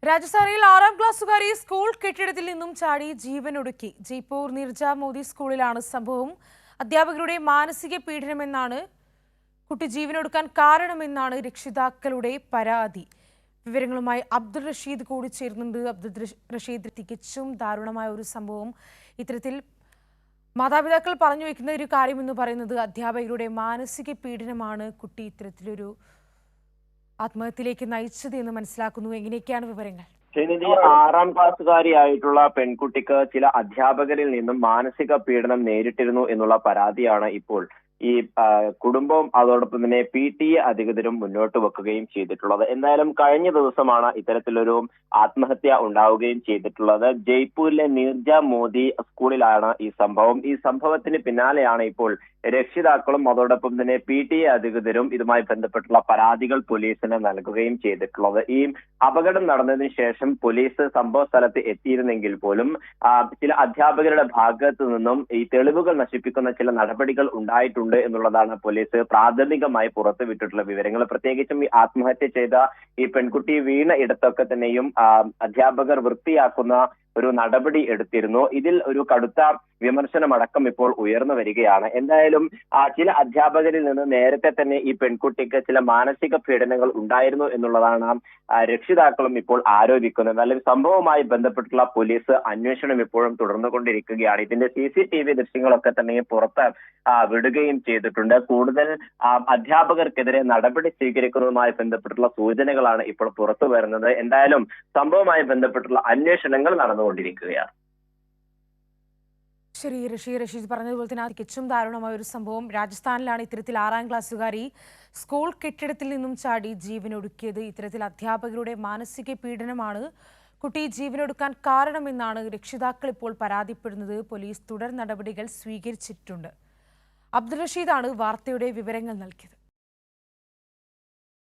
രാജസ്ഥാനിൽ 6ാം ക്ലാസ്സുകാരി സ്കൂൾ കെട്ടിടത്തിൽ നിന്നും ചാടി ജീവനൊടുക്കി. ജയ്പൂർ നിർജ മോദി സ്കൂളിലാണ് സംഭവം. അധ്യാപകരുടെ മാനസിക പീഡനമെന്നാണ് കുട്ടി ജീവനൊടുക്കാൻ കാരണമെന്നാണ് രക്ഷിതാക്കളുടെ പരാതി. വിവരങ്ങളുമായി അബ്ദുൾ റഷീദ് കൂടി ചേരുന്നുണ്ട്. അബ്ദുൾ റഷീദ്, തികച്ചും ദാരുണമായ ഒരു സംഭവം. ഇത്തരത്തിൽ മാതാപിതാക്കൾ പറഞ്ഞു വെക്കുന്ന ഒരു കാര്യം എന്ന് പറയുന്നത് അധ്യാപകരുടെ മാനസിക പീഡനമാണ് കുട്ടി ഇത്തരത്തിലൊരു ആത്മഹത്യയിലേക്ക് നയിച്ചത് എന്ന് മനസ്സിലാക്കുന്നു. എങ്ങനെയൊക്കെയാണ് വിവരങ്ങൾ? ശ്രീനിധി, 6ാം ക്ലാസ്സുകാരിയായിട്ടുള്ള പെൺകുട്ടിക്ക് ചില അധ്യാപകരിൽ നിന്നും മാനസിക പീഡനം നേരിട്ടിരുന്നു എന്നുള്ള പരാതിയാണ് ഇപ്പോൾ ഈ കുടുംബവും അതോടൊപ്പം തന്നെ PTA അധികൃതരും മുന്നോട്ട് വെക്കുകയും ചെയ്തിട്ടുള്ളത്. എന്തായാലും കഴിഞ്ഞ ദിവസമാണ് ഇത്തരത്തിലൊരു ആത്മഹത്യ ഉണ്ടാവുകയും ചെയ്തിട്ടുള്ളത്. ജയ്പൂരിലെ നിർജ മോദി സ്കൂളിലാണ് ഈ സംഭവം. ഈ സംഭവത്തിന് പിന്നാലെയാണ് ഇപ്പോൾ രക്ഷിതാക്കളും അതോടൊപ്പം തന്നെ PTA അധികൃതരും ഇതുമായി ബന്ധപ്പെട്ടുള്ള പരാതികൾ പോലീസിന് നൽകുകയും ചെയ്തിട്ടുള്ളത്. ഈ അപകടം നടന്നതിന് ശേഷം പോലീസ് സംഭവ സ്ഥലത്ത് എത്തിയിരുന്നെങ്കിൽ പോലും ചില അധ്യാപകരുടെ ഭാഗത്തു നിന്നും ഈ തെളിവുകൾ നശിപ്പിക്കുന്ന ചില നടപടികൾ ഉണ്ടായിട്ടുണ്ട് എന്നുള്ളതാണ് പോലീസ് പ്രാഥമികമായി പുറത്തുവിട്ടിട്ടുള്ള വിവരങ്ങൾ. പ്രത്യേകിച്ചും ഈ ആത്മഹത്യ ചെയ്ത ഈ പെൺകുട്ടി വീണ ഇടത്തൊക്കെ തന്നെയും അധ്യാപകർ വൃത്തിയാക്കുന്ന ഒരു നടപടി എടുത്തിരുന്നു. ഇതിൽ ഒരു കടുത്ത വിമർശനമടക്കം ഇപ്പോൾ ഉയർന്നു വരികയാണ്. എന്തായാലും ചില അധ്യാപകരിൽ നിന്ന് നേരത്തെ തന്നെ ഈ പെൺകുട്ടിക്ക് ചില മാനസിക പീഡനങ്ങൾ ഉണ്ടായിരുന്നു എന്നുള്ളതാണ് രക്ഷിതാക്കളും ഇപ്പോൾ ആരോപിക്കുന്നത്. എന്നാലും സംഭവവുമായി ബന്ധപ്പെട്ടുള്ള പോലീസ് അന്വേഷണം ഇപ്പോഴും തുടർന്നുകൊണ്ടിരിക്കുകയാണ്. ഇതിന്റെ CCTV ദൃശ്യങ്ങളൊക്കെ തന്നെ പുറത്ത് വിടുകയും ചെയ്തിട്ടുണ്ട്. കൂടുതൽ അധ്യാപകർക്കെതിരെ നടപടി സ്വീകരിക്കുന്നതുമായി ബന്ധപ്പെട്ടുള്ള സൂചനകളാണ് ഇപ്പോൾ പുറത്തു വരുന്നത്. എന്തായാലും സംഭവവുമായി ബന്ധപ്പെട്ടുള്ള അന്വേഷണങ്ങൾ നടന്നുകൊണ്ടിരിക്കുകയാണ്. ശരി, റഷീദ് പറഞ്ഞതുപോലെ തന്നെ തികച്ചും ദാരുണമായ ഒരു സംഭവം. രാജസ്ഥാനിലാണ് ഇത്തരത്തിൽ 6ാം ക്ലാസ്സുകാരി സ്കൂൾ കെട്ടിടത്തിൽ നിന്നും ചാടി ജീവനൊടുക്കിയത്. ഇത്തരത്തിൽ അധ്യാപകരുടെ മാനസിക പീഡനമാണ് കുട്ടി ജീവനൊടുക്കാൻ കാരണമെന്നാണ് രക്ഷിതാക്കൾ ഇപ്പോൾ പരാതിപ്പെടുന്നത്. പോലീസ് തുടർ നടപടികൾ സ്വീകരിച്ചിട്ടുണ്ട്. അബ്ദുൾ റഷീദാണ് വാർത്തയുടെ വിവരങ്ങൾ നൽകിയത്.